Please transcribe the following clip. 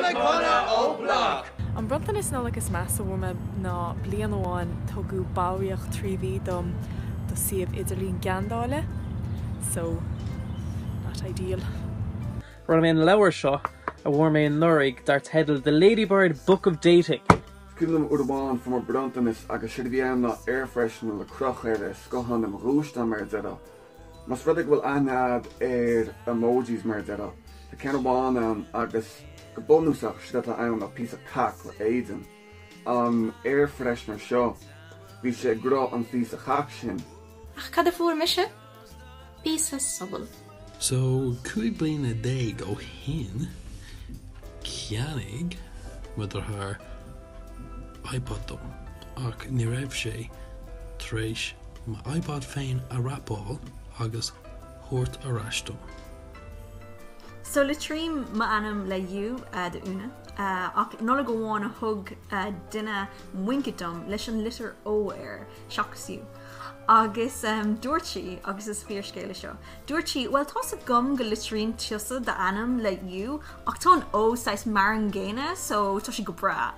An brontan is nálagus meas bhfuil ná blian amháin tugu báíoch tríhí dom do siomh idirlín gandáile, so not ideal. Run mé an leabhar seo a bhfuair mé an nurig dar tedal The Ladybird Book of Dating. Cúlam urbán fomar brontanis agus siad bhíon na air freshener le croch scohan am rústa mar dera. Mas rudig bhfuil anad emojis mar dera. Tá ceanbáin an agus go bonúsach siad ann a pí cac le éidir. An air freshener seo, bhí sé gro an pí chac sin. Ach cad a fuair mise? Písa subal. So, cuaig bliana a déag ó hin, ceannig muidir haar iPod dom, ach ní raibh sé tréis má iPod féin a rapáil agus thuirt a rástom. So le trím ma anam le you de una, ach nola go bháin a thug duine muincedom leis an litir ó seachas you. Agus dúirtí agus is fíorscéile seo. Dúirtí, well tá a gom go litrín tusa de anam le you, ach tá an ó sais mar an ggéine, so tá si go bra.